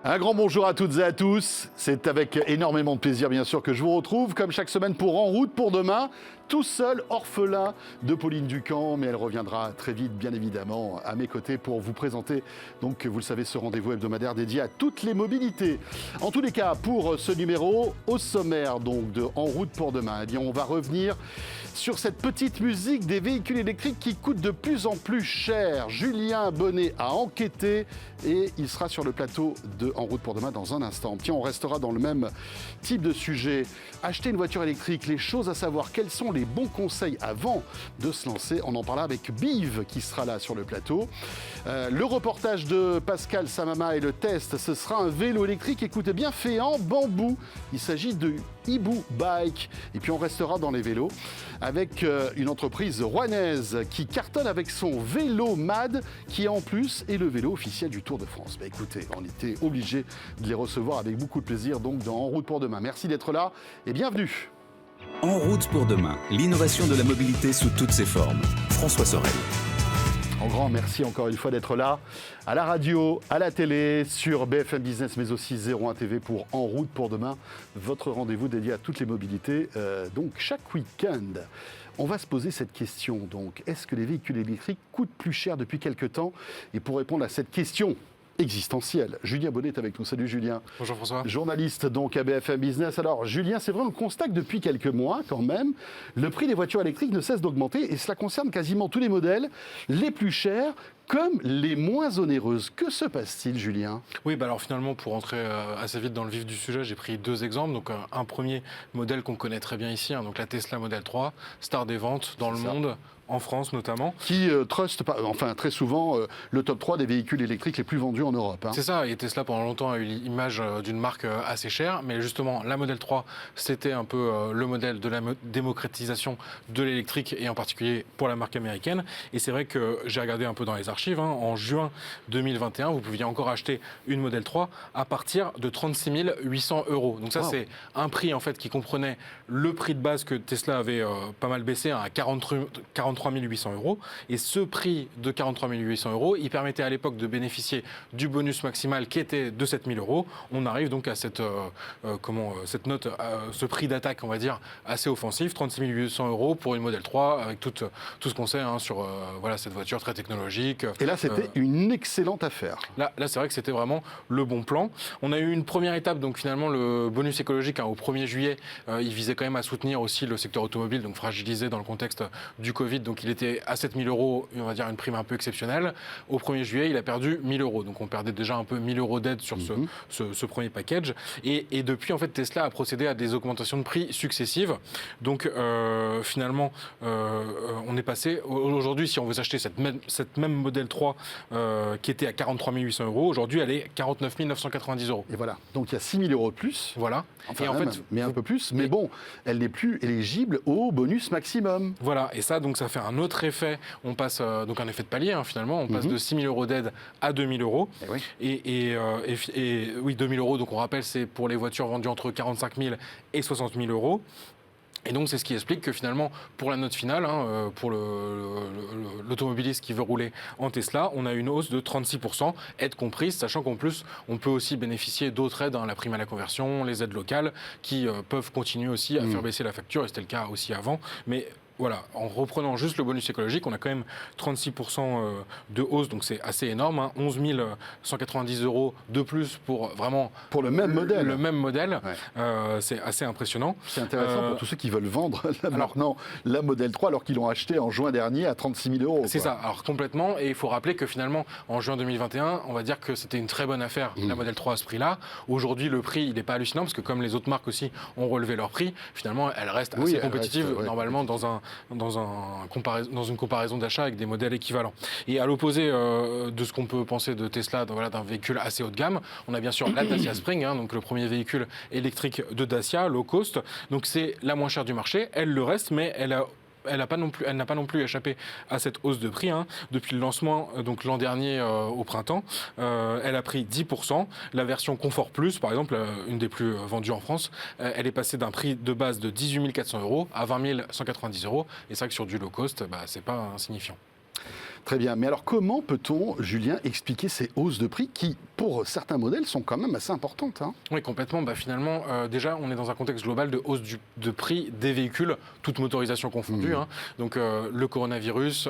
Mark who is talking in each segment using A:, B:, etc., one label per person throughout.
A: Un grand bonjour à toutes et à tous. C'est avec énormément de plaisir, bien sûr, que je vous retrouve, comme chaque semaine, pour En route pour demain. Tout seul, orphelin de Pauline Ducamp, mais elle reviendra très vite, bien évidemment, à mes côtés pour vous présenter, donc, vous le savez, ce rendez-vous hebdomadaire dédié à toutes les mobilités. En tous les cas, pour ce numéro, au sommaire donc de En route pour demain, eh bien, on va revenir sur cette petite musique des véhicules électriques qui coûtent de plus en plus cher. Julien Bonnet a enquêté et il sera sur le plateau de En route pour demain dans un instant. Tiens, on restera dans le même type de sujet. Acheter une voiture électrique, les choses à savoir, quels sont les bons conseils avant de se lancer. On en parlera avec Biv qui sera là sur le plateau. Le reportage de Pascal Samama et le test, ce sera un vélo électrique, écoutez bien, fait en bambou. Il s'agit de Ibu Bike. Et puis on restera dans les vélos avec une entreprise rouennaise qui cartonne avec son vélo MAD, qui en plus est le vélo officiel du Tour de France. Bah écoutez, on était obligé de les recevoir avec beaucoup de plaisir donc dans En route pour demain. Merci d'être là et bienvenue.
B: En route pour demain, l'innovation de la mobilité sous toutes ses formes. François Sorel.
A: Un grand merci encore une fois d'être là, à la radio, à la télé, sur BFM Business, mais aussi 01 TV pour En route pour demain, votre rendez-vous dédié à toutes les mobilités, donc chaque week-end. On va se poser cette question, donc, est-ce que les véhicules électriques coûtent plus cher depuis quelque temps? Et pour répondre à cette question existentielle, Julien Bonnet est avec nous. Salut Julien.
C: Bonjour François.
A: Journaliste donc à BFM Business. Alors Julien, c'est vrai, on constate que depuis quelques mois quand même, le prix des voitures électriques ne cesse d'augmenter et cela concerne quasiment tous les modèles, les plus chers comme les moins onéreuses. Que se passe-t-il, Julien?
C: Oui, alors finalement, pour rentrer assez vite dans le vif du sujet, j'ai pris deux exemples. Donc un premier modèle qu'on connaît très bien ici, donc la Tesla Model 3, star des ventes dans le monde, en France notamment.
A: Qui truste, très souvent, le top 3 des véhicules électriques les plus vendus en Europe.
C: C'est ça, et Tesla pendant longtemps a eu l'image d'une marque assez chère, mais justement, la Model 3, c'était un peu le modèle de la démocratisation de l'électrique, et en particulier pour la marque américaine. Et c'est vrai que j'ai regardé un peu dans les archives, en juin 2021, vous pouviez encore acheter une Model 3 à partir de 36 800 €. Donc ça, c'est un prix en fait qui comprenait le prix de base que Tesla avait pas mal baissé à 43 800 €. Et ce prix de 43 800 €, il permettait à l'époque de bénéficier du bonus maximal qui était de 7 000 €. On arrive donc à cette note, ce prix d'attaque, on va dire, assez offensif, 36 800 € pour une Model 3, avec tout ce qu'on sait sur cette voiture très technologique.
A: Et là, c'était une excellente affaire.
C: Là, c'est vrai que c'était vraiment le bon plan. On a eu une première étape, donc finalement, le bonus écologique au 1er juillet, il visait quand même à soutenir aussi le secteur automobile, donc fragilisé dans le contexte du Covid. Donc il était à 7 000 €, on va dire une prime un peu exceptionnelle. Au 1er juillet, il a perdu 1 000 €. Donc on perdait déjà un peu 1 000 € d'aide sur ce premier package. Et depuis, en fait, Tesla a procédé à des augmentations de prix successives. Donc finalement, on est passé... Aujourd'hui, si on veut s'acheter cette même Model 3 qui était à 43 800 €, aujourd'hui, elle est 49 990 €.
A: Et voilà. Donc il y a 6 000 € de plus.
C: Voilà.
A: Enfin,
C: et en fait,
A: mais un peu plus. Mais bon, elle n'est plus éligible au bonus maximum.
C: Voilà. Et ça, donc, ça fait un autre effet. On passe, donc un effet de palier, finalement. On passe de 6 000 € d'aide à 2 000 €. Et oui, 2 000 €, donc on rappelle, c'est pour les voitures vendues entre 45 000 et 60 000 €. Et donc, c'est ce qui explique que finalement, pour la note finale, pour l'automobiliste qui veut rouler en Tesla, on a une hausse de 36%, aide comprise, sachant qu'en plus, on peut aussi bénéficier d'autres aides, la prime à la conversion, les aides locales, qui peuvent continuer aussi à faire baisser la facture, et c'était le cas aussi avant. Mais voilà, en reprenant juste le bonus écologique, on a quand même 36% de hausse, donc c'est assez énorme, 11 190 € de plus pour vraiment...
A: Pour le même modèle.
C: Le même modèle, c'est assez impressionnant.
A: C'est intéressant pour tous ceux qui veulent vendre maintenant la Model 3 alors qu'ils l'ont acheté en juin dernier à 36 000 €.
C: C'est ça, alors complètement, et il faut rappeler que finalement, en juin 2021, on va dire que c'était une très bonne affaire, la Model 3 à ce prix-là. Aujourd'hui, le prix, il n'est pas hallucinant, parce que comme les autres marques aussi ont relevé leur prix, finalement, elle reste assez compétitive, normalement, dans une comparaison d'achat avec des modèles équivalents. Et à l'opposé de ce qu'on peut penser de Tesla, d'un véhicule assez haut de gamme, on a bien sûr la Dacia Spring, donc le premier véhicule électrique de Dacia, low cost. Donc c'est la moins chère du marché, elle le reste, mais elle n'a pas non plus échappé à cette hausse de prix. Depuis le lancement, donc l'an dernier au printemps, elle a pris 10%. La version Confort Plus, par exemple, une des plus vendues en France, elle est passée d'un prix de base de 18 400 € à 20 190 €. Et c'est vrai que sur du low cost, c'est pas insignifiant.
A: Très bien. Mais alors, comment peut-on, Julien, expliquer ces hausses de prix qui, pour certains modèles, sont quand même assez importantes, hein?
C: Oui, complètement. Finalement, déjà, on est dans un contexte global de hausse de prix des véhicules, toute motorisation confondue. Donc, le coronavirus,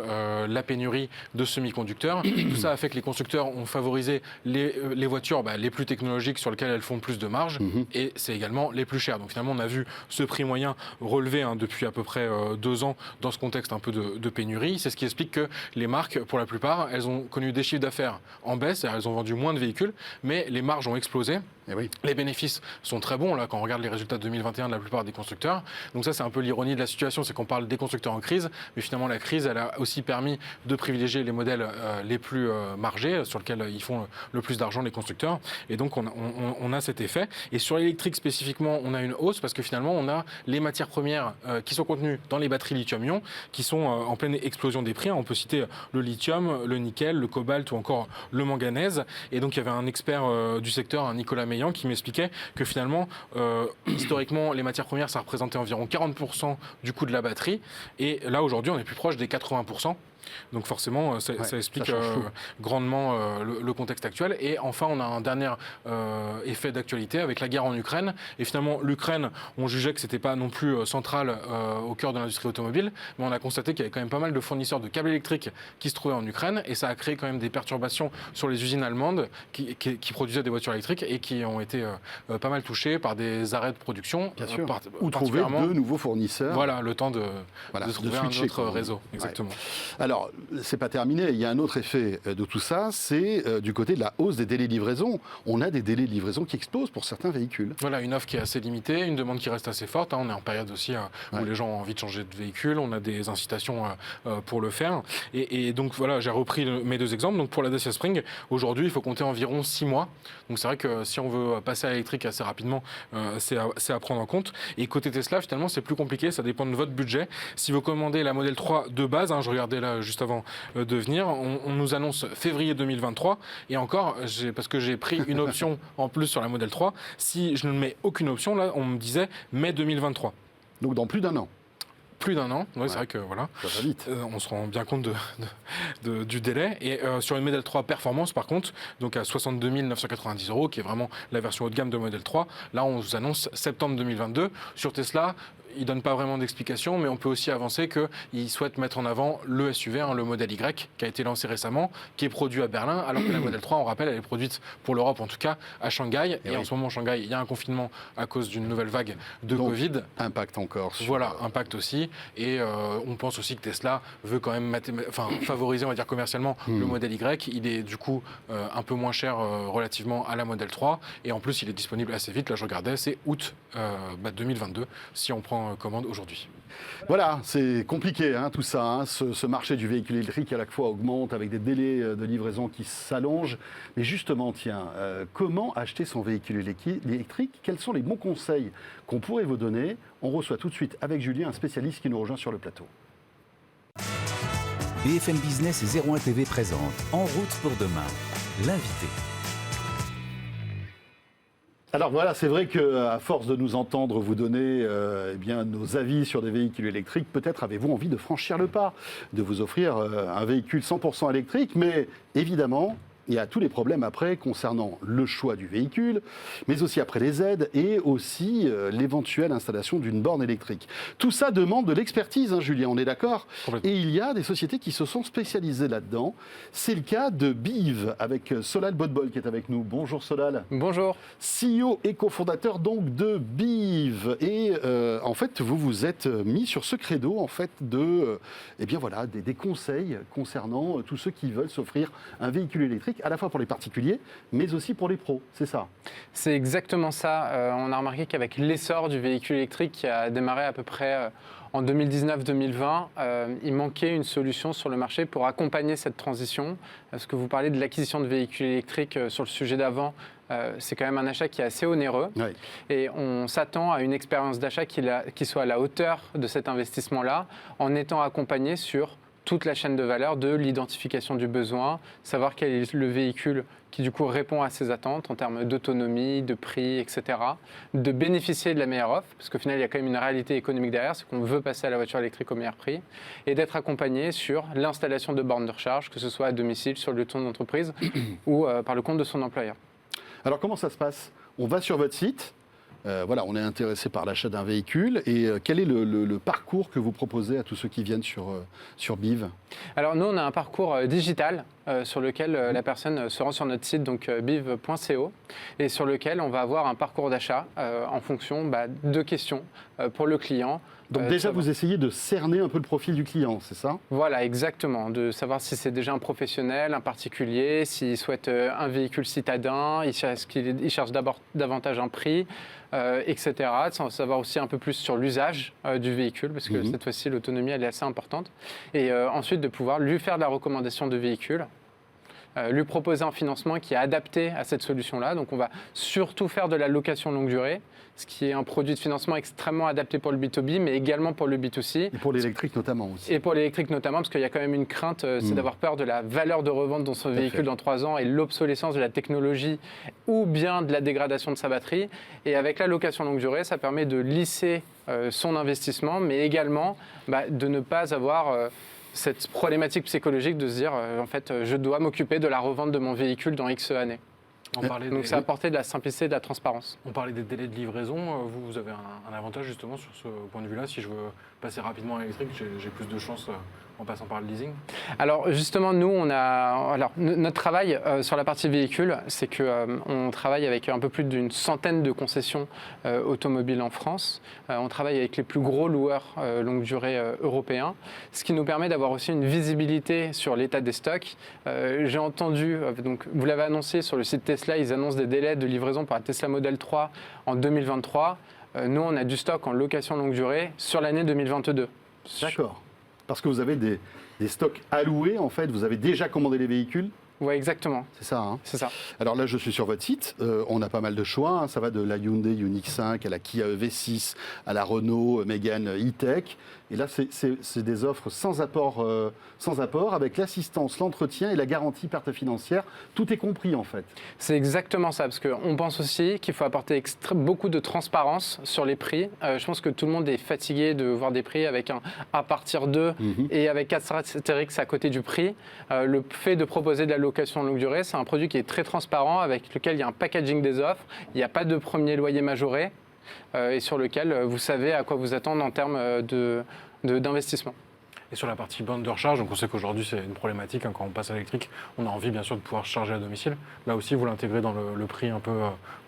C: la pénurie de semi-conducteurs, tout ça a fait que les constructeurs ont favorisé les voitures les plus technologiques sur lesquelles elles font plus de marge, et c'est également les plus chères. Donc, finalement, on a vu ce prix moyen relevé depuis à peu près 2 ans dans ce contexte un peu de pénurie. C'est ce qui explique que les marques, pour la plupart, elles ont connu des chiffres d'affaires en baisse, elles ont vendu moins de véhicules, mais les marges ont explosé.
A: Eh oui.
C: Les bénéfices sont très bons là quand on regarde les résultats de 2021 de la plupart des constructeurs. Donc ça, c'est un peu l'ironie de la situation, c'est qu'on parle des constructeurs en crise, mais finalement la crise, elle a aussi permis de privilégier les modèles les plus margés, sur lesquels ils font le plus d'argent, les constructeurs. Et donc on a cet effet. Et sur l'électrique spécifiquement, on a une hausse parce que finalement on a les matières premières qui sont contenues dans les batteries lithium-ion, qui sont en pleine explosion des prix. On peut citer le lithium, le nickel, le cobalt ou encore le manganèse. Et donc il y avait un expert du secteur, Nicolas Meillan, qui m'expliquait que finalement, historiquement, les matières premières, ça représentait environ 40% du coût de la batterie. Et là, aujourd'hui, on est plus proche des 80%. Donc forcément, ça explique grandement le contexte actuel. Et enfin, on a un dernier effet d'actualité avec la guerre en Ukraine. Et finalement, l'Ukraine, on jugeait que c'était pas non plus central au cœur de l'industrie automobile, mais on a constaté qu'il y avait quand même pas mal de fournisseurs de câbles électriques qui se trouvaient en Ukraine, et ça a créé quand même des perturbations sur les usines allemandes qui produisaient des voitures électriques et qui ont été pas mal touchées par des arrêts de production.
A: Bien sûr. Ou trouver de nouveaux fournisseurs.
C: Voilà, le temps de trouver un autre réseau. Exactement.
A: Alors, c'est pas terminé. Il y a un autre effet de tout ça, c'est du côté de la hausse des délais de livraison. On a des délais de livraison qui explosent pour certains véhicules.
C: Voilà, une offre qui est assez limitée, une demande qui reste assez forte. On est en période aussi où les gens ont envie de changer de véhicule. On a des incitations pour le faire. Et donc voilà, j'ai repris mes 2 exemples. Donc pour la Dacia Spring, aujourd'hui, il faut compter environ 6 mois. Donc c'est vrai que si on veut passer à l'électrique assez rapidement, c'est à prendre en compte. Et côté Tesla, finalement, c'est plus compliqué. Ça dépend de votre budget. Si vous commandez la Model 3 de base, je regardais là juste avant de venir, on nous annonce février 2023, et encore, parce que j'ai pris une option en plus sur la Model 3, si je ne mets aucune option, là on me disait mai 2023.
A: Donc dans plus d'un an.
C: Plus d'un an, c'est vrai que voilà.
A: Ça va vite.
C: On se rend bien compte du délai. Et sur une Model 3 Performance, par contre, donc à 62 990 €, qui est vraiment la version haut de gamme de Model 3, là on vous annonce septembre 2022. Sur Tesla, il ne donne pas vraiment d'explication, mais on peut aussi avancer qu'il souhaite mettre en avant le SUV, le modèle Y, qui a été lancé récemment, qui est produit à Berlin, alors que la Model 3, on rappelle, elle est produite pour l'Europe, en tout cas à Shanghai. Et en ce moment, Shanghai, il y a un confinement à cause d'une nouvelle vague de Covid.
A: Impact encore.
C: Voilà, impact aussi. Et on pense aussi que Tesla veut quand même favoriser, on va dire commercialement, le modèle Y. Il est du coup un peu moins cher relativement à la Model 3. Et en plus, il est disponible assez vite. Là, je regardais, c'est août 2022, si on prend commande aujourd'hui.
A: Voilà, c'est compliqué tout ça. Ce marché du véhicule électrique à la fois augmente avec des délais de livraison qui s'allongent. Mais justement, comment acheter son véhicule électrique? Quels sont les bons conseils qu'on pourrait vous donner? On reçoit tout de suite avec Julien un spécialiste qui nous rejoint sur le plateau.
B: BFM Business et 01 TV présente En route pour demain, l'invité.
A: Alors voilà, c'est vrai qu'à force de nous entendre vous donner nos avis sur des véhicules électriques, peut-être avez-vous envie de franchir le pas, de vous offrir un véhicule 100% électrique, mais évidemment, il y a tous les problèmes après concernant le choix du véhicule, mais aussi après les aides et aussi l'éventuelle installation d'une borne électrique. Tout ça demande de l'expertise, Julien, on est d'accord? Et il y a des sociétés qui se sont spécialisées là-dedans. C'est le cas de BIV avec Solal Bodbol qui est avec nous. Bonjour Solal.
D: Bonjour.
A: CEO et cofondateur donc de BIV. Et en fait, vous vous êtes mis sur ce credo en fait des conseils concernant tous ceux qui veulent s'offrir un véhicule électrique, à la fois pour les particuliers, mais aussi pour les pros, c'est ça?
D: C'est exactement ça. On a remarqué qu'avec l'essor du véhicule électrique qui a démarré à peu près en 2019-2020, il manquait une solution sur le marché pour accompagner cette transition. Parce que vous parlez de l'acquisition de véhicules électriques sur le sujet d'avant, c'est quand même un achat qui est assez onéreux. Oui. Et on s'attend à une expérience d'achat qui soit à la hauteur de cet investissement-là, en étant accompagné sur toute la chaîne de valeur de l'identification du besoin, savoir quel est le véhicule qui du coup répond à ses attentes en termes d'autonomie, de prix, etc. De bénéficier de la meilleure offre, parce qu'au final il y a quand même une réalité économique derrière, c'est qu'on veut passer à la voiture électrique au meilleur prix, et d'être accompagné sur l'installation de bornes de recharge, que ce soit à domicile, sur le ton d'entreprise ou par le compte de son employeur.
A: Alors comment ça se passe? On va sur votre site, voilà, on est intéressé par l'achat d'un véhicule, et quel est le parcours que vous proposez à tous ceux qui viennent sur BIV?
D: Alors nous, on a un parcours digital sur lequel la personne se rend sur notre site, donc biv.co, et sur lequel on va avoir un parcours d'achat en fonction de questions pour le client.
A: Donc déjà, vous essayez de cerner un peu le profil du client, c'est ça?
D: Voilà, exactement. De savoir si c'est déjà un professionnel, un particulier, s'il souhaite un véhicule citadin, il cherche d'abord davantage un prix, etc. Sans savoir aussi un peu plus sur l'usage du véhicule, parce que cette fois-ci, l'autonomie, elle est assez importante. Et ensuite, de pouvoir lui faire de la recommandation de véhicule, lui proposer un financement qui est adapté à cette solution-là. Donc on va surtout faire de la location longue durée, ce qui est un produit de financement extrêmement adapté pour le B2B, mais également pour le B2C.
A: Et pour l'électrique notamment aussi.
D: Et pour l'électrique notamment, parce qu'il y a quand même une crainte, c'est d'avoir peur de la valeur de revente de son véhicule dans 3 ans et l'obsolescence de la technologie ou bien de la dégradation de sa batterie. Et avec la location longue durée, ça permet de lisser son investissement, mais également de ne pas avoir cette problématique psychologique de se dire en fait, je dois m'occuper de la revente de mon véhicule dans X années. Donc ça apporter de la simplicité et de la transparence.
C: On parlait des délais de livraison. Vous avez un avantage justement sur ce point de vue-là. Si je veux passer rapidement à l'électrique, j'ai plus de chance en passant par le leasing.
D: Alors justement, nous, notre travail sur la partie véhicule, c'est qu'on travaille avec un peu plus d'une centaine de concessions automobiles en France. On travaille avec les plus gros loueurs longue durée européens, ce qui nous permet d'avoir aussi une visibilité sur l'état des stocks. J'ai entendu, donc vous l'avez annoncé sur le site Tesla, ils annoncent des délais de livraison pour la Tesla Model 3 en 2023. Nous, on a du stock en location longue durée sur l'année 2022.
A: D'accord. Parce que vous avez des stocks alloués, en fait, vous avez déjà commandé les véhicules?
D: Oui, exactement.
A: C'est ça, hein?
D: C'est ça.
A: Alors là, je suis sur votre site, on a pas mal de choix, hein. Ça va de la Hyundai Ioniq 5 à la Kia EV6, à la Renault Mégane E-Tech. Et là, c'est des offres sans apport, avec l'assistance, l'entretien et la garantie perte financière. Tout est compris, en fait.
D: C'est exactement ça, parce qu'on pense aussi qu'il faut apporter beaucoup de transparence sur les prix. Je pense que tout le monde est fatigué de voir des prix avec un à partir de et avec Astérix à côté du prix. Le fait de proposer de la location longue durée, c'est un produit qui est très transparent, avec lequel il y a un packaging des offres. Il n'y a pas de premier loyer majoré. Et sur lequel vous savez à quoi vous attendre en termes d'investissement.
C: Et sur la partie borne de recharge, donc on sait qu'aujourd'hui c'est une problématique, hein, quand on passe à l'électrique, on a envie bien sûr de pouvoir charger à domicile. Là aussi, vous l'intégrez dans le prix un peu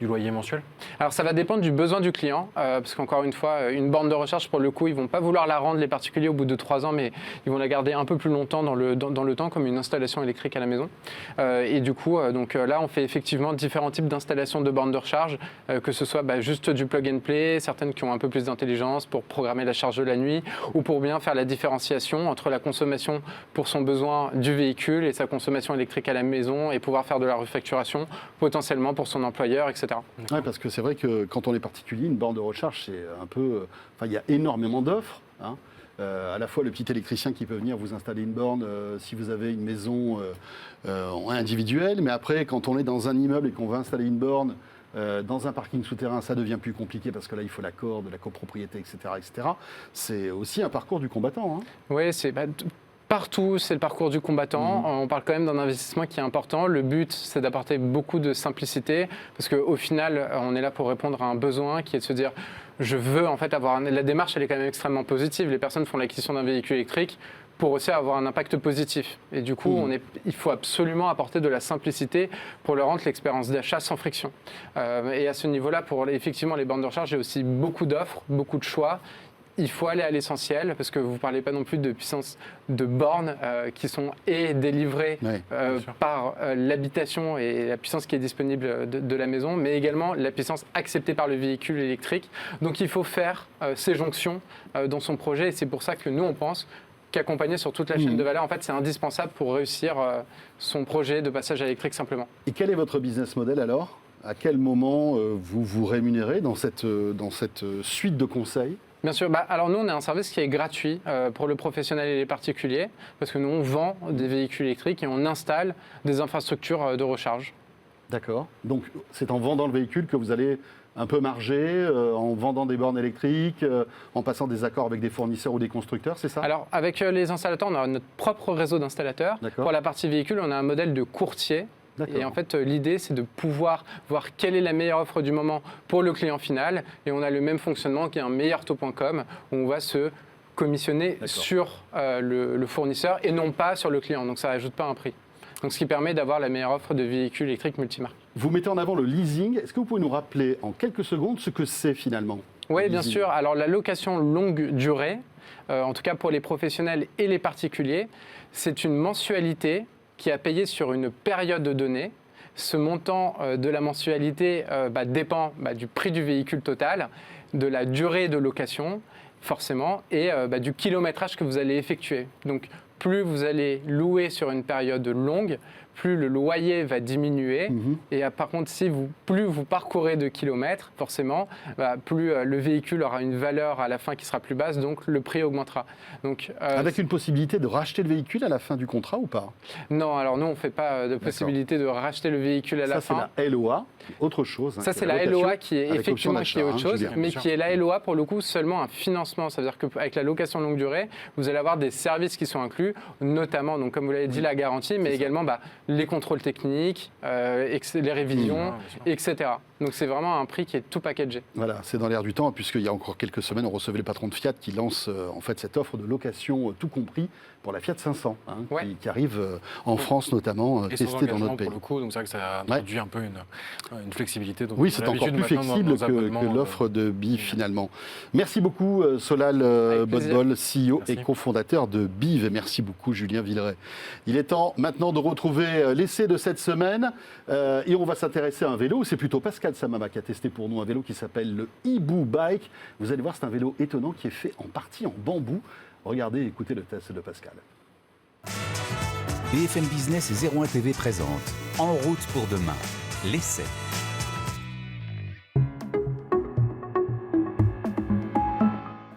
C: du loyer mensuel?
D: Alors ça va dépendre du besoin du client, parce qu'encore une fois, une borne de recharge, pour le coup, ils ne vont pas vouloir la rendre les particuliers au bout de 3 ans, mais ils vont la garder un peu plus longtemps dans le temps, comme une installation électrique à la maison. Et du coup, là, on fait effectivement différents types d'installations de bornes de recharge, que ce soit juste du plug and play, certaines qui ont un peu plus d'intelligence pour programmer la charge de la nuit, ou pour bien faire la différenciation entre la consommation pour son besoin du véhicule et sa consommation électrique à la maison, et pouvoir faire de la refacturation potentiellement pour son employeur, etc.
A: Oui, parce que c'est vrai que quand on est particulier, une borne de recharge, c'est un peu... il y a énormément d'offres, hein. À la fois le petit électricien qui peut venir vous installer une borne si vous avez une maison individuelle, mais après, quand on est dans un immeuble et qu'on veut installer une borne dans un parking souterrain, ça devient plus compliqué parce que là, il faut l'accord de la copropriété, etc., etc. C'est aussi un parcours du combattant, hein.
D: Oui, c'est... Partout, c'est le parcours du combattant. On parle quand même d'un investissement qui est important. Le but, c'est d'apporter beaucoup de simplicité, parce qu'au final, on est là pour répondre à un besoin qui est de se dire je veux en fait avoir... La démarche, elle est quand même extrêmement positive. Les personnes font l'acquisition d'un véhicule électrique pour aussi avoir un impact positif. Et du coup, il faut absolument apporter de la simplicité pour leur rendre l'expérience d'achat sans friction. Et à ce niveau-là, pour effectivement les bornes de recharge, j'ai aussi beaucoup d'offres, beaucoup de choix. Il faut aller à l'essentiel, parce que vous ne parlez pas non plus de puissance de bornes qui sont délivrées par l'habitation et la puissance qui est disponible de la maison, mais également la puissance acceptée par le véhicule électrique. Donc il faut faire ces jonctions dans son projet, et c'est pour ça que nous, on pense qu'accompagner sur toute la chaîne de valeur, en fait, c'est indispensable pour réussir son projet de passage à l'électrique simplement.
A: Et quel est votre business model alors? À quel moment vous vous rémunérez dans cette suite de conseils?
D: Bien sûr. Alors nous, on a un service qui est gratuit pour le professionnel et les particuliers, parce que nous, on vend des véhicules électriques et on installe des infrastructures de recharge.
A: D'accord. Donc, c'est en vendant le véhicule que vous allez un peu marger, en vendant des bornes électriques, en passant des accords avec des fournisseurs ou des constructeurs, c'est ça?
D: Alors, avec les installateurs, on a notre propre réseau d'installateurs.
A: D'accord.
D: Pour la partie véhicule, on a un modèle de courtier. Et en fait, l'idée, c'est de pouvoir voir quelle est la meilleure offre du moment pour le client final. Et on a le même fonctionnement qui est un meilleurtaux.com, où on va se commissionner sur le fournisseur et non pas sur le client. Donc, ça ne rajoute pas un prix. Donc, ce qui permet d'avoir la meilleure offre de véhicules électriques multimarques.
A: Vous mettez en avant le leasing. Est-ce que vous pouvez nous rappeler en quelques secondes ce que c'est finalement?
D: Oui, bien sûr. Alors, la location longue durée, en tout cas pour les professionnels et les particuliers, c'est une mensualité qui a payé sur une période donnée. Ce montant de la mensualité dépend du prix du véhicule total, de la durée de location, forcément, et du kilométrage que vous allez effectuer. Donc, plus vous allez louer sur une période longue, plus le loyer va diminuer. Et par contre, plus vous parcourez de kilomètres, forcément, plus le véhicule aura une valeur à la fin qui sera plus basse, donc le prix augmentera. Donc,
A: avec une possibilité de racheter le véhicule à la fin du contrat ou pas?
D: Non, alors nous, on ne fait pas de possibilité de racheter le véhicule à la fin.
A: Ça, c'est la LOA, autre chose.
D: Ça, c'est la LOA qui est effectivement autre chose, mais qui est la LOA, pour le coup, seulement un financement. Ça veut dire qu'avec la location longue durée, vous allez avoir des services qui sont inclus, notamment, donc, comme vous l'avez dit, la garantie, mais également les contrôles techniques, les révisions, etc. Donc c'est vraiment un prix qui est tout packagé.
A: Voilà, c'est dans l'air du temps, puisqu'il y a encore quelques semaines, on recevait le patron de Fiat qui lance en fait cette offre de location tout compris pour la Fiat 500, qui arrive en France notamment, testée dans notre pays.
C: Pour le coup, donc c'est vrai que ça introduit un peu une flexibilité. Donc
A: oui, c'est encore plus flexible que l'offre de BIV finalement. Merci beaucoup Solal Botbol, CEO et cofondateur de BIV. Et merci beaucoup Julien Villeray. Il est temps maintenant de retrouver l'essai de cette semaine et on va s'intéresser à un vélo. C'est plutôt Pascal Samama qui a testé pour nous un vélo qui s'appelle le Hibou Bike. Vous allez voir, c'est un vélo étonnant qui est fait en partie en bambou. Regardez, écoutez le test de Pascal.
B: BFM Business et 01 TV présente En route pour demain, l'essai.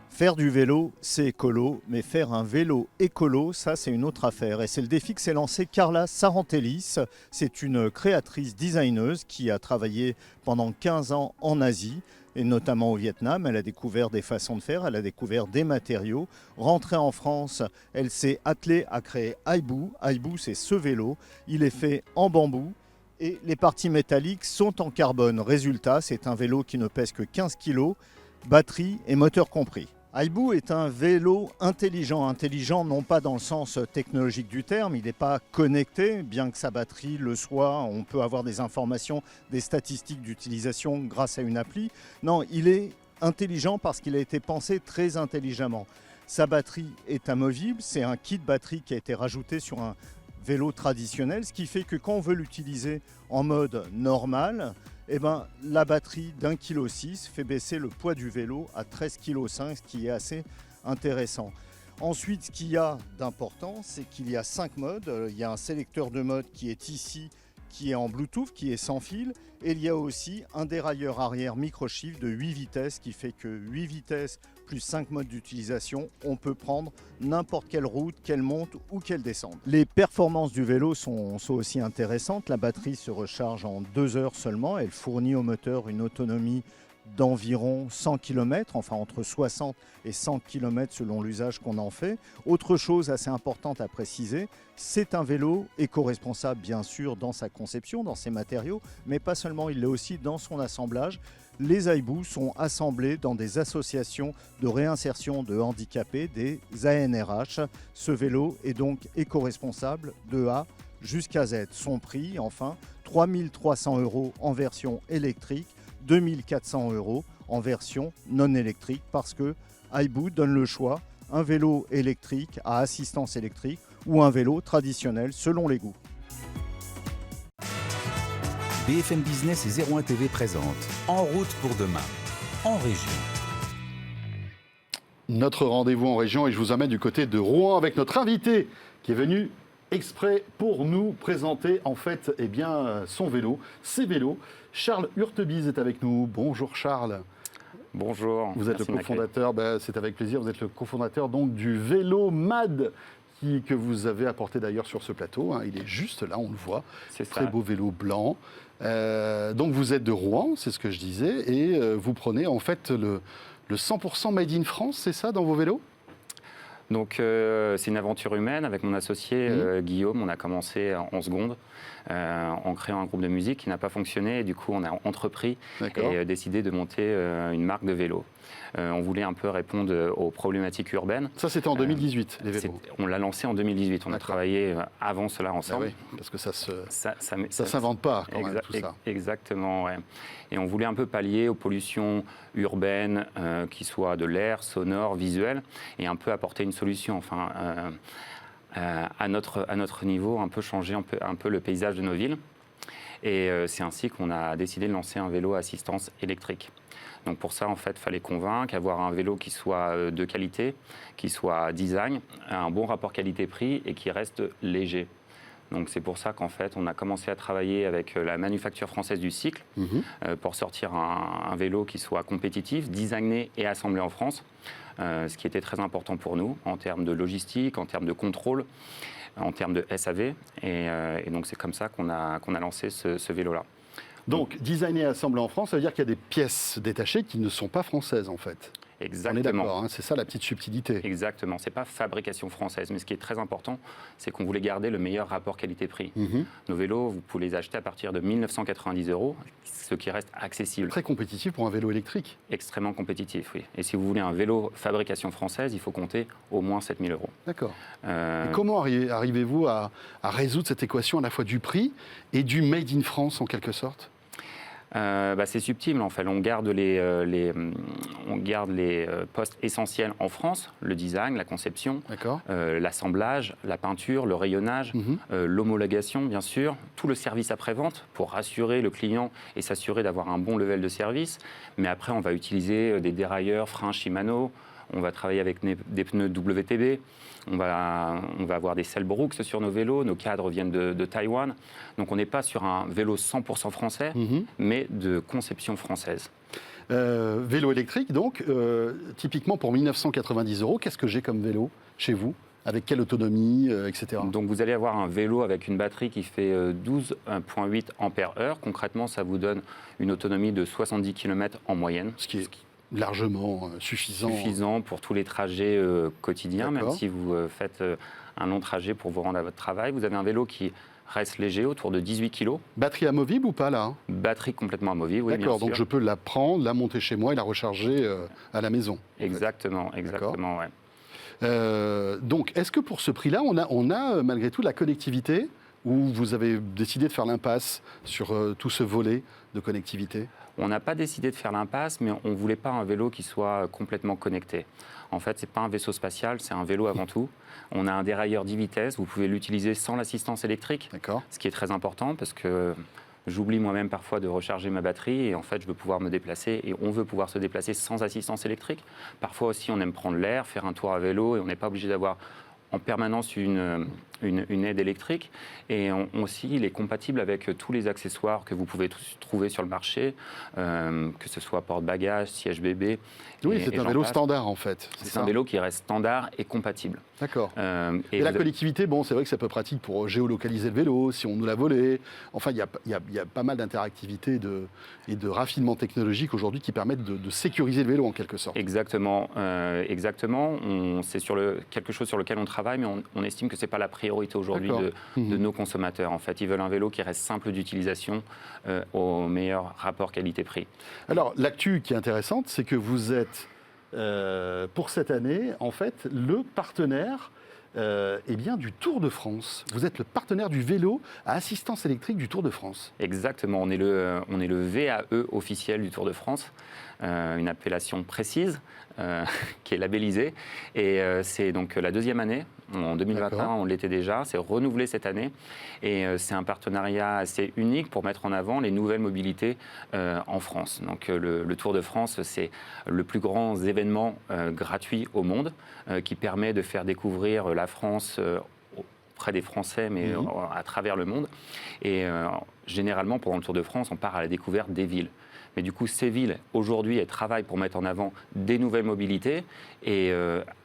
E: Faire du vélo, c'est écolo, mais faire un vélo écolo, ça c'est une autre affaire. Et c'est le défi que s'est lancé Carla Sarantelis. C'est une créatrice designeuse qui a travaillé pendant 15 ans en Asie, et notamment au Vietnam. Elle a découvert des façons de faire, elle a découvert des matériaux. Rentrée en France, elle s'est attelée à créer Hibou. Hibou, c'est ce vélo. Il est fait en bambou. Et les parties métalliques sont en carbone. Résultat, c'est un vélo qui ne pèse que 15 kg, batterie et moteur compris. Hibou est un vélo intelligent non pas dans le sens technologique du terme, il n'est pas connecté, bien que sa batterie le soit, on peut avoir des informations, des statistiques d'utilisation grâce à une appli. Non, il est intelligent parce qu'il a été pensé très intelligemment. Sa batterie est amovible, c'est un kit batterie qui a été rajouté sur un vélo traditionnel, ce qui fait que quand on veut l'utiliser en mode normal, la batterie d'1,6 kg fait baisser le poids du vélo à 13,5 kg, ce qui est assez intéressant. Ensuite, ce qu'il y a d'important, c'est qu'il y a 5 modes. Il y a un sélecteur de mode qui est ici, qui est en Bluetooth, qui est sans fil. Et il y a aussi un dérailleur arrière microchiffre de 8 vitesses, qui fait que 8 vitesses plus 5 modes d'utilisation, on peut prendre n'importe quelle route, quelle monte ou quelle descente. Les performances du vélo sont aussi intéressantes. La batterie se recharge en 2 heures seulement. Elle fournit au moteur une autonomie d'environ 100 km, enfin entre 60 et 100 km selon l'usage qu'on en fait. Autre chose assez importante à préciser, c'est un vélo éco-responsable bien sûr dans sa conception, dans ses matériaux, mais pas seulement, il l'est aussi dans son assemblage. Les Hibou sont assemblés dans des associations de réinsertion de handicapés, des ANRH. Ce vélo est donc éco-responsable de A jusqu'à Z. Son prix, enfin, 3 300 € en version électrique, 2 400 € en version non électrique, parce que Hibou donne le choix, un vélo électrique à assistance électrique ou un vélo traditionnel selon les goûts.
B: BFM Business et 01 TV présente En route pour demain, en région.
A: Notre rendez-vous en région, et je vous amène du côté de Rouen avec notre invité qui est venu exprès pour nous présenter en fait son vélo, ses vélos. Charles Hurtebise est avec nous. Bonjour Charles.
F: Bonjour.
A: Vous êtes le
F: merci de m'accueillir.
A: cofondateur, c'est avec plaisir, vous êtes le cofondateur donc du vélo MAD que vous avez apporté d'ailleurs sur ce plateau. Il est juste là, on le voit.
F: C'est
A: Très
F: ça.
A: beau vélo blanc. Donc vous êtes de Rouen, c'est ce que je disais, et vous prenez en fait le 100% Made in France, c'est ça, dans vos vélos?
F: Donc c'est une aventure humaine avec mon associé Guillaume. On a commencé en seconde en créant un groupe de musique qui n'a pas fonctionné. Et du coup, on a entrepris
A: D'accord.
F: et décidé de monter une marque de vélo. On voulait un peu répondre aux problématiques urbaines.
A: Ça, c'était en 2018, les vélos.
F: On l'a lancé en 2018. On a
A: D'accord.
F: travaillé avant cela
A: Ah
F: ensemble.
A: oui, parce que ça
F: Ça
A: s'invente pas quand même, tout ça.
F: Exactement, ouais. Et on voulait un peu pallier aux pollutions urbaines, qui soient de l'air, sonore, visuel, et un peu apporter une solution, enfin, à notre niveau, un peu changer un peu le paysage de nos villes. Et c'est ainsi qu'on a décidé de lancer un vélo à assistance électrique. Donc pour ça, en fait, il fallait convaincre, avoir un vélo qui soit de qualité, qui soit design, un bon rapport qualité-prix et qui reste léger. Donc c'est pour ça qu'en fait, on a commencé à travailler avec la manufacture française du cycle pour sortir un vélo qui soit compétitif, designé et assemblé en France, ce qui était très important pour nous en termes de logistique, en termes de contrôle, en termes de SAV. Et donc c'est comme ça qu'on a lancé ce vélo-là.
A: Donc, designé et assemblé en France, ça veut dire qu'il y a des pièces détachées qui ne sont pas françaises, en fait.
F: Exactement.
A: On est d'accord, c'est ça la petite subtilité.
F: Exactement. Ce n'est pas fabrication française. Mais ce qui est très important, c'est qu'on voulait garder le meilleur rapport qualité-prix. Nos vélos, vous pouvez les acheter à partir de 1 990 €, ce qui reste accessible.
A: Très compétitif pour un vélo électrique.
F: Extrêmement compétitif, oui. Et si vous voulez un vélo fabrication française, il faut compter au moins 7 000 €.
A: D'accord. Et comment arrivez-vous à résoudre cette équation à la fois du prix et du made in France, en quelque sorte?
F: C'est subtil, en fait. On garde les postes essentiels en France, le design, la conception, l'assemblage, la peinture, le rayonnage, l'homologation, bien sûr, tout le service après-vente pour rassurer le client et s'assurer d'avoir un bon level de service. Mais après, on va utiliser des dérailleurs, freins Shimano, on va travailler avec des pneus WTB. On va avoir des Selbrook sur nos vélos, nos cadres viennent de Taïwan. Donc on n'est pas sur un vélo 100% français, mais de conception française.
A: Vélo électrique, donc, typiquement pour 1 990 €, qu'est-ce que j'ai comme vélo chez vous? Avec quelle autonomie, etc.
F: Donc vous allez avoir un vélo avec une batterie qui fait 12,8 ampères-heure. Concrètement, ça vous donne une autonomie de 70 km en moyenne.
A: Ce qui est largement suffisant.
F: Suffisant pour tous les trajets quotidiens, même si vous faites un long trajet pour vous rendre à votre travail. Vous avez un vélo qui reste léger, autour de 18 kg.
A: Batterie amovible ou pas, là?
F: Batterie complètement amovible, oui, bien sûr.
A: D'accord, donc je peux la prendre, la monter chez moi et la recharger à la maison.
F: Exactement, ouais.
A: Donc, est-ce que pour ce prix-là, on a malgré tout la connectivité, ou vous avez décidé de faire l'impasse sur tout ce volet de connectivité?
F: On n'a pas décidé de faire l'impasse, mais on ne voulait pas un vélo qui soit complètement connecté. En fait, ce n'est pas un vaisseau spatial, c'est un vélo avant tout. On a un dérailleur 10 vitesses, vous pouvez l'utiliser sans l'assistance électrique, ce qui est très important parce que j'oublie moi-même parfois de recharger ma batterie et en fait, je veux pouvoir me déplacer et on veut pouvoir se déplacer sans assistance électrique. Parfois aussi, on aime prendre l'air, faire un tour à vélo et on n'est pas obligé d'avoir en permanence une aide électrique. Et aussi, il est compatible avec tous les accessoires que vous pouvez trouver sur le marché, que ce soit porte-bagages, siège bébé.
A: Oui, c'est un vélo standard en fait.
F: C'est un vélo qui reste standard et compatible.
A: D'accord. Et la connectivité, bon, c'est vrai que c'est un peu pratique pour géolocaliser le vélo, si on nous l'a volé. Enfin, il y a pas mal d'interactivité et de raffinement technologique aujourd'hui qui permettent de sécuriser le vélo en quelque sorte.
F: Exactement. C'est quelque chose sur lequel on travaille, mais on estime que ce n'est pas la priorité aujourd'hui de nos consommateurs. En fait, ils veulent un vélo qui reste simple d'utilisation au meilleur rapport qualité-prix.
A: Alors, l'actu qui est intéressante, c'est que vous êtes, pour cette année, en fait, le partenaire du Tour de France. Vous êtes le partenaire du vélo à assistance électrique du Tour de France.
F: Exactement, on est le VAE officiel du Tour de France, une appellation précise qui est labellisée. Et c'est donc la deuxième année. En 2021, on l'était déjà, c'est renouvelé cette année. Et c'est un partenariat assez unique pour mettre en avant les nouvelles mobilités en France. Donc le Tour de France, c'est le plus grand événement gratuit au monde qui permet de faire découvrir la France auprès des Français, mais à travers le monde. Et généralement, pendant le Tour de France, on part à la découverte des villes. Mais du coup, ces villes, aujourd'hui, elles travaillent pour mettre en avant des nouvelles mobilités. Et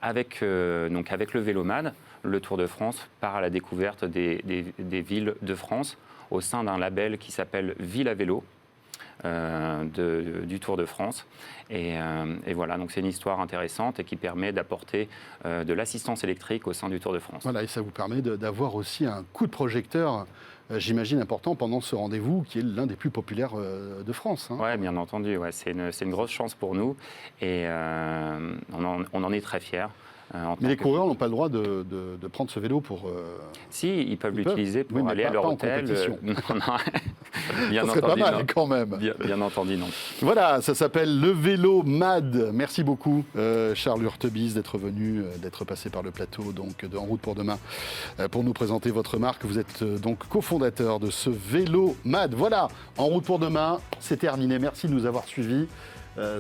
F: avec le Vélomad, le Tour de France part à la découverte des villes de France au sein d'un label qui s'appelle Ville à vélo. Du Tour de France. Et voilà, donc c'est une histoire intéressante et qui permet d'apporter de l'assistance électrique au sein du Tour de France.
A: Voilà, et ça vous permet d'avoir aussi un coup de projecteur, j'imagine, important pendant ce rendez-vous qui est l'un des plus populaires de France. Hein.
F: Oui, bien entendu, ouais, c'est une grosse chance pour nous et on en est très fiers.
A: Mais les coureurs n'ont pas le droit de prendre ce vélo pour...
F: Si, ils peuvent l'utiliser pour aller à leur hôtel. Bien
A: ça serait
F: entendu,
A: pas mal
F: non.
A: quand même.
F: Bien entendu, non.
A: Voilà, ça s'appelle le Vélomad. Merci beaucoup, Charles Hurtebise, d'être venu, d'être passé par le plateau donc, de En route pour demain pour nous présenter votre marque. Vous êtes donc cofondateur de ce Vélomad. Voilà, En route pour demain, c'est terminé. Merci de nous avoir suivis.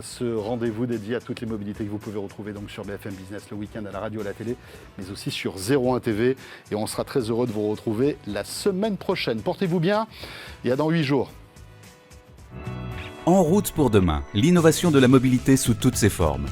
A: Ce rendez-vous dédié à toutes les mobilités que vous pouvez retrouver donc sur BFM Business le week-end à la radio, à la télé, mais aussi sur 01 TV. Et on sera très heureux de vous retrouver la semaine prochaine. Portez-vous bien et à dans 8 jours.
B: En route pour demain, l'innovation de la mobilité sous toutes ses formes.